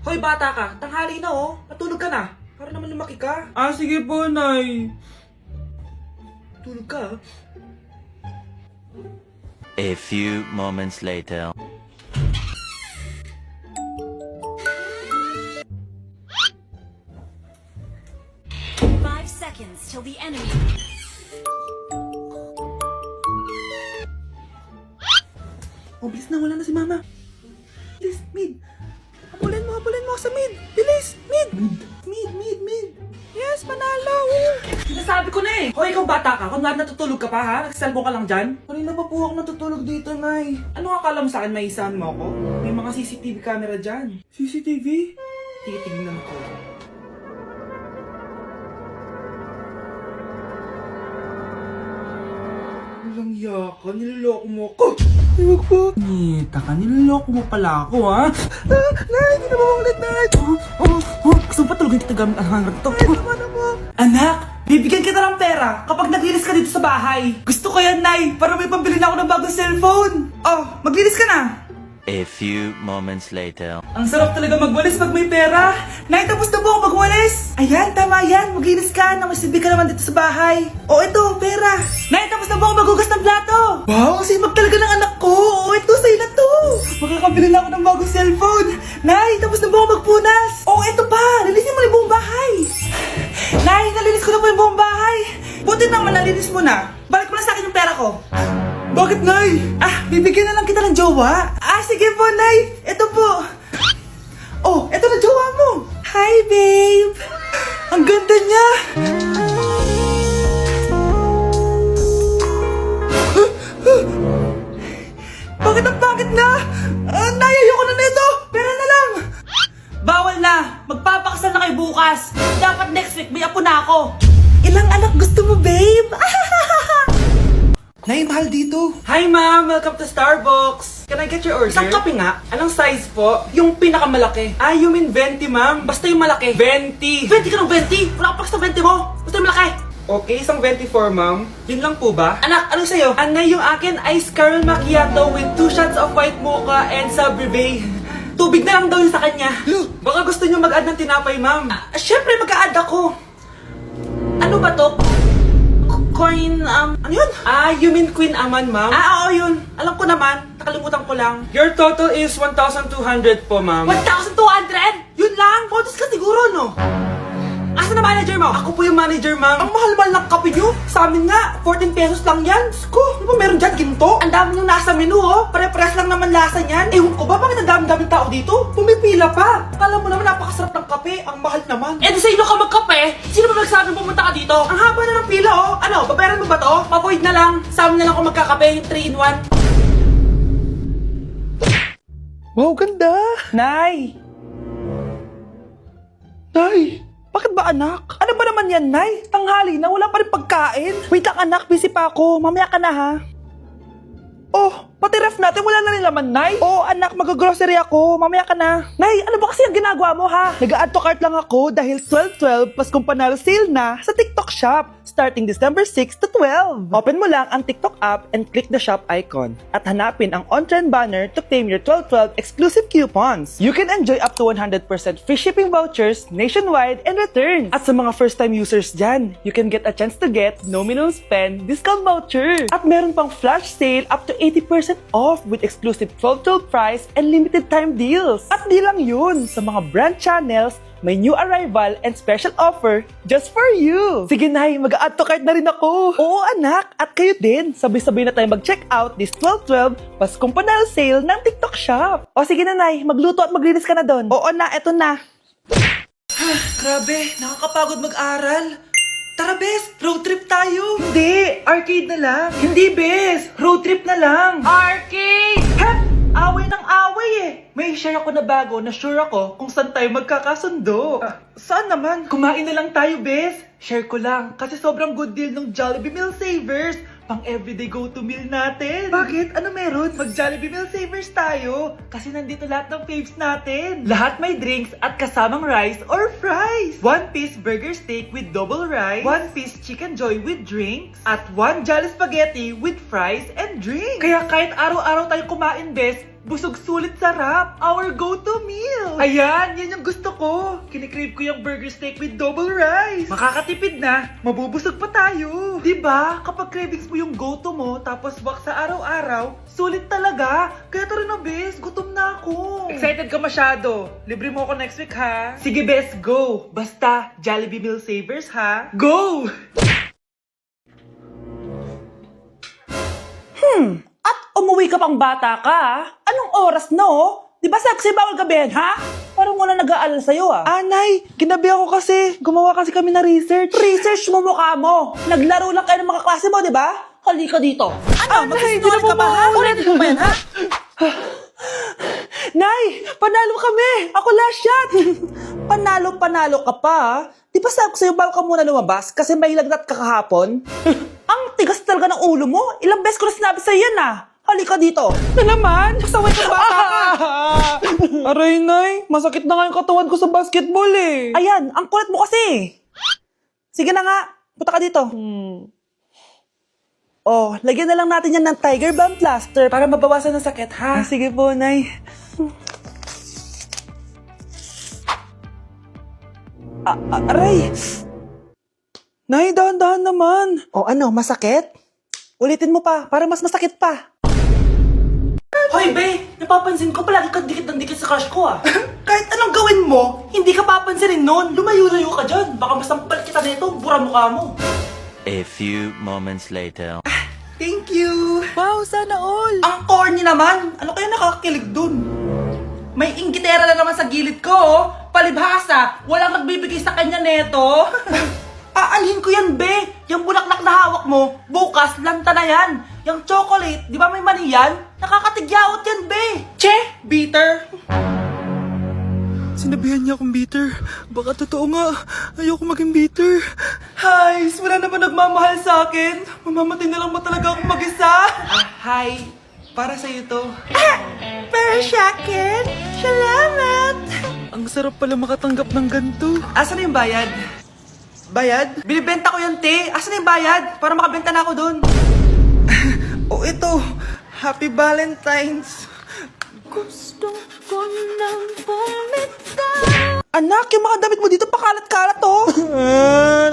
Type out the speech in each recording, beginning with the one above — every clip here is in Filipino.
Hoy bata ka, tanghali na oh. Matulog ka na. Para naman lumaki ka. Sige po, Nay. Tulog ka. A few moments later. Five seconds till the enemy. Oh, bilis na. Wala na si Mama. Bilis, mid. Habulin mo sa mid. Bilis, mid. Mid. Yes, panalo. Sinasabi ko na eh. Hoy, ikaw bata ka. Kunwari natutulog ka pa ha? Nagsiselfone ka lang dyan? Kanina pa po ako natutulog dito, Nay. Ano akala mo sa akin, maisahan mo ako? May mga CCTV camera dyan. CCTV? Titingnan ko. Walang yaka, niloloko mo ako. Huwag po. Nita ka, niloloko mo pala ako, ha? Nay, hindi na maulit, Nay. Gusto mo pa tulogin kita gamit ang hangar to? Tama na mo. Anak, bibigyan kita ng pera kapag naglinis ka dito sa bahay. Gusto ko yan, Nay, para may pambili na ako ng bagong cellphone. Oh, maglinis ka na. A few moments later. Ang sarap talaga magwalis pag may pera. Nay, tapos na po ako magwalis. Ayan, tama yan. Maglinis ka na. May silbi ka naman dito sa bahay. O, ito, pera. Nay, tapos na po ako maghugas ng plato. Wow, sipag talaga ng anak ko. O, ito, sa'yo na to. Makakabili na ako ng bagong cellphone. Nay, tapos na po ako magpunas. O, ito pa. Linisin mo na yung buong bahay. Nay, nalinis ko na po yung buong bahay. Buti naman, nalinis mo na. Balik mo na sa akin yung pera ko. Bakit, Nay? Bibigyan na lang kita ng jowa. Sige po, Nay. Ito po. Oh, ito na jowa mo. Hi, babe. Ang ganda niya. Bakit ang pangit na? Nay, ayoko na nito. Pera na lang. Bawal na. Magpapakasal na kayo bukas. Dapat next week may apo na ako. Ilang anak gusto mo, babe? Nay, mahal dito. Hi, ma'am. Welcome to Starbucks. Can I get your order? Isang kape nga. Anong size po? Yung pinakamalaki. You mean 20, ma'am? Basta yung malaki. 20. 20 ka ng 20? Wala ka pa sa 20 mo. Basta yung malaki. Okay, isang 24, ma'am. Yun lang po ba? Anak, ano sa'yo? Anay, yung akin, ice caramel macchiato with 2 shots of white mocha and Sabrivay. Tubig na lang daw yun sa kanya. Baka gusto nyo mag-add ng tinapay, ma'am. Syempre, mag-a-add ako. Ano ba to? Coin, ano yun? You mean Queen Aman, ma'am? Oo, yun. Alam ko naman. Nakalimutan ko lang. Your total is 1,200 po, ma'am. 1,200? Yun lang? Bonus ka siguro, no? Asa na manager mo? Ako po yung manager, ma'am. Ang mahal-mahal ng kape nyo. Sa amin nga, 14 pesos lang yan. Sko, ano ba meron dyan? Ginto? Ang dami yung nasa menu, oh. Pare-pares lang naman lasa niyan. Ewan ko ba, bakit ang dami-daming tao dito? Pumipila pa. Akala mo naman napakasarap ng kape. Ang mahal naman. Di sa inyo ka magkape? Sino ba nagsabing pumunta ka dito? Ang haba na ng pila, oh. Ano, babayaran mo ba to? Pa-void na lang. Sa amin na lang ako magkakape, yung 3-in-1. Wow, ganda! Nay! Nay! Bakit ba, anak? Ano ba naman yan, Nay? Tanghali na, wala pa rin pagkain. Wait lang, anak. Busy pa ako. Mamaya ka na, ha? Oh, pati ref natin, wala na rin laman, Nay. Oh, anak, mag-grocery ako. Mamaya ka na. Nay, ano ba kasi ang ginagawa mo, ha? Nag-add to cart lang ako dahil 12/12 Paskong Panalo sale na sa TikTok Shop starting December 6 to 12. Open mo lang ang TikTok app and click the shop icon at hanapin ang on-trend banner to claim your 12/12 exclusive coupons. You can enjoy up to 100% free shipping vouchers nationwide and returns. At sa mga first-time users dyan, you can get a chance to get no minimum spend discount voucher. At meron pang flash sale up to 80% off with exclusive 12/12 price and limited time deals. At di lang yun, sa mga brand channels, may new arrival and special offer just for you. Sige, Nay, mag-add to cart na rin ako. Oo, anak. At kayo din. Sabay-sabay na tayo mag-check out this 12/12 Paskong Panalo sale ng TikTok Shop. O sige na, Nay. Magluto at maglinis ka na doon. Oo na, eto na. Grabe, nakakapagod mag-aral. Tara, Bes, road trip tayo. Hindi, arcade na lang. Hindi, Bes, road trip na lang. Arcade! Hep! Away ng away eh. May share ako na bago na sure ako kung saan tayo magkakasundo. Saan naman? Kumain na lang tayo, Bes. Share ko lang kasi sobrang good deal ng Jollibee Meal Savers. Pang everyday go-to meal natin. Bakit? Ano meron? Mag-Jollibee Meal Savers tayo. Kasi nandito lahat ng faves natin. Lahat may drinks at kasamang rice or fries. 1-piece burger steak with double rice. 1-piece chicken joy with drinks. At 1 Jolly Spaghetti with fries and drinks. Kaya kahit araw-araw tayo kumain, Bes, Busog sulit sarap, our go-to meal. Ayan, yan yung gusto ko. Kinikrave ko yung burger steak with double rice. Makakatipid na, mabubusog pa tayo. Diba, kapag cravings mo yung go-to mo, tapos wak sa araw-araw, sulit talaga. Kaya tara na, bes, gutom na ako. Excited ka masyado. Libre mo ako next week, ha? Sige, bes, go. Basta, Jollibee Meal Savers, ha? Go! At umuwi ka pang bata ka, ah. Anong oras na, oh? Di ba sexy bawal gabihin, ha? Parang wala nag-aalala sa'yo, ah. Anay, ginabi ako kasi. Gumawa kasi kami na research. Research mo mukha mo. Naglaro lang kayo ng mga klase mo, di ba? Halika dito. Ano, magsisinungaling ka ba, ha? Ulitin mo ba yan, ha? Nay, panalo kami. Ako last shot. Panalo ka pa, ha? Di ba sabi ko sa'yo bawal ka muna lumabas kasi may lagnat ka kahapon? Ang tigas talaga ng ulo mo. Ilang beses ko na sinabi sa'yo yan, ah. Halika dito. Na naman? Pasaway ka bata ka. Aray, Nay. Masakit na nga yung katawan ko sa basketball, eh. Ayan, ang kulit mo kasi. Sige na nga. Punta ka dito. Oh, lagyan na lang natin yan ng Tiger Balm plaster para mabawasan ng sakit, ha? Sige po, Nay. Aray! Nay, dahan-dahan naman. O ano, masakit? Ulitin mo pa, para mas masakit pa. Hoy, be! Napapansin ko palagi kang dikit ng dikit sa crush ko, ah. Kahit anong gawin mo, hindi ka papansinin nun. Lumayo-layo ka dyan. Baka masampal kita nito, bura mukha mo. A few moments later. Thank you! Wow, sana all! Ang corny naman! Ano kaya nakakakilig dun? May inggitera na naman sa gilid ko, oh. Palibhasa, walang nagbibigay sa kanya neto. Aanhin ko yan, be. Yung bulaklak na hawak mo, bukas, lanta na yan. Yung chocolate, di ba may mani yan? Nakakatigyawat yan, be. Che, bitter. Sinabihan niya akong bitter. Baka totoo nga. Ayoko maging bitter. Hay, wala naman nagmamahal sa akin. Mamamatay na lang ba talaga akong mag-isa? Hi. Para sa'yo to. Para sa'kin? Salamat! Ang sarap pala makatanggap ng ganito. Asan na yung bayad? Bayad? Binibenta ko yung te. Asan na yung bayad? Para makabenta na ako dun. Oh, ito. Happy Valentine's. Gusto ko nang bumitaw. Anak, yung mga damit mo dito pakalat-kalat, oh.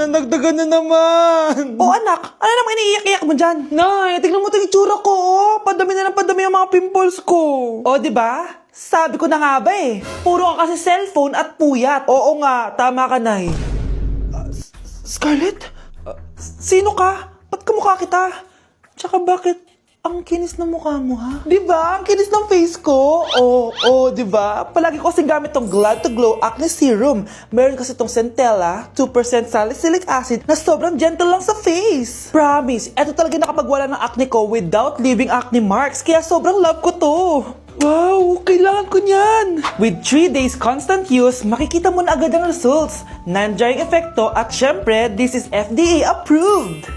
Nanagdagan na naman. Oh, anak, ano namang iniiyak-iyak mo dyan? Nay, tignan mo itong itsura ko, oh. Padami na ng padami ang mga pimples ko. Oh, di ba? Sabi ko na nga ba, eh. Puro ka kasi cellphone at puyat. Oo nga, tama ka, Nay. Scarlett? Sino ka? Ba't kamukha kita? Tsaka bakit ang kinis ng mukha mo, ha? Diba? Ang kinis ng face ko. Oo, diba? Palagi ko kasing gamit tong Glad to Glow Acne Serum. Meron kasi tong Centella, 2% salicylic acid na sobrang gentle lang sa face. Promise, eto talaga nakapagwala ng acne ko without leaving acne marks. Kaya sobrang love ko to. Wow, kailangan ko niyan! With 3 days constant use, makikita mo na agad ang results. Non-drying epekto at syempre, this is FDA approved.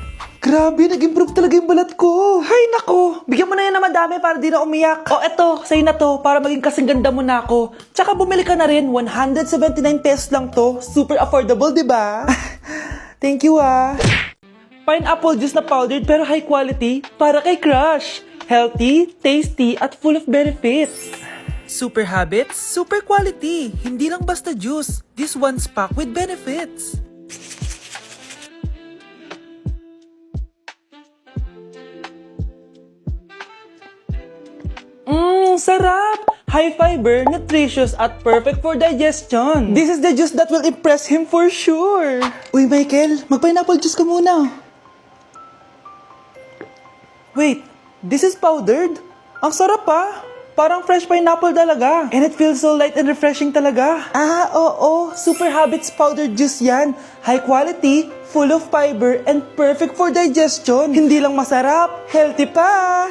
Grabe, nag-improve talaga yung balat ko. Hay nako, bigyan mo na yan na madami para di na umiyak. O eto, sa'yo na to, para maging kasing ganda mo na ako. Tsaka bumili ka na rin, 179 pesos lang to. Super affordable, di ba? Thank you, ah. Pineapple juice na powdered pero high quality para kay crush. Healthy, tasty, at full of benefits. Super habits, super quality. Hindi lang basta juice. This one's packed with benefits. Sarap! High fiber, nutritious, at perfect for digestion. This is the juice that will impress him for sure. Uy, Michael, mag-pineapple juice ka muna. Wait, this is powdered? Ang sarap, ah. Parang fresh pineapple talaga. And it feels so light and refreshing talaga. Ah, oo. Super Habits powdered juice yan. High quality, full of fiber, and perfect for digestion. Hindi lang masarap, healthy pa.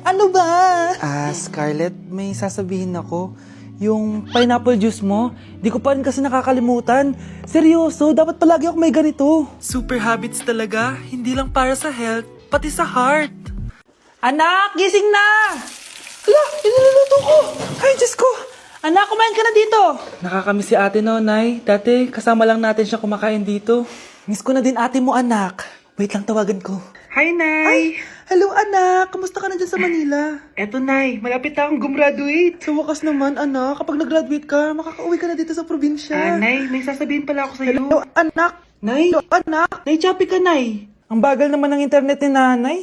Ano ba? Scarlett, may sasabihin ako. Yung pineapple juice mo, di ko pa rin kasi nakakalimutan. Seryoso, dapat palagi ako may ganito. Super habits talaga, hindi lang para sa health, pati sa heart. Anak, gising na! Ala, iniluluto ko! Ay, Diyos ko! Anak, kumain ka na dito! Nakakamiss si ate no, Nay. Dati, kasama lang natin siya kumakain dito. Miss ko na din ate mo, anak. Wait lang, tawagan ko. Hi, Nay! Hello, anak! Kamusta ka na dyan sa Manila? Eto, Nay. Malapit na akong gumraduate. Sa wakas naman, anak. Kapag nag-graduate ka, makakauwi ka na dito sa probinsya. Nay, may sasabihin pala ako sa'yo. Hello, anak! Nay! Hello, anak! Nay, choppy ka, Nay! Ang bagal naman ng internet ni Nanay.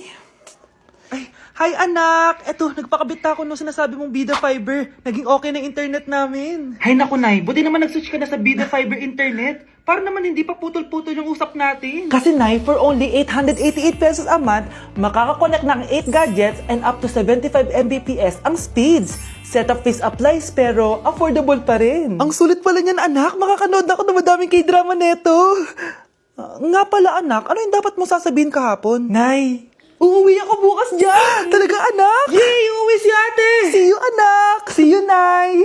Ay, hi, anak! Eto, nagpakabit na ako nung sinasabi mong Bida Fiber. Naging okay na yung internet namin. Hay naku, Nay. Buti naman nag-switch ka na sa Bida Fiber internet. Para naman hindi pa putol-putol yung usap natin. Kasi, Nay, for only 888 pesos a month, makakakonect ng 8 gadgets and up to 75 Mbps ang speeds. Setup fees applies pero affordable pa rin. Ang sulit pala niyan, anak. Makakanood ako ng madaming K-drama neto. Nga pala, anak. Ano yung dapat mo sasabihin kahapon? Nay, uuwi ako bukas dyan! Talaga, anak? Yay! Uuwi si ate! See you, anak! See you, Nay!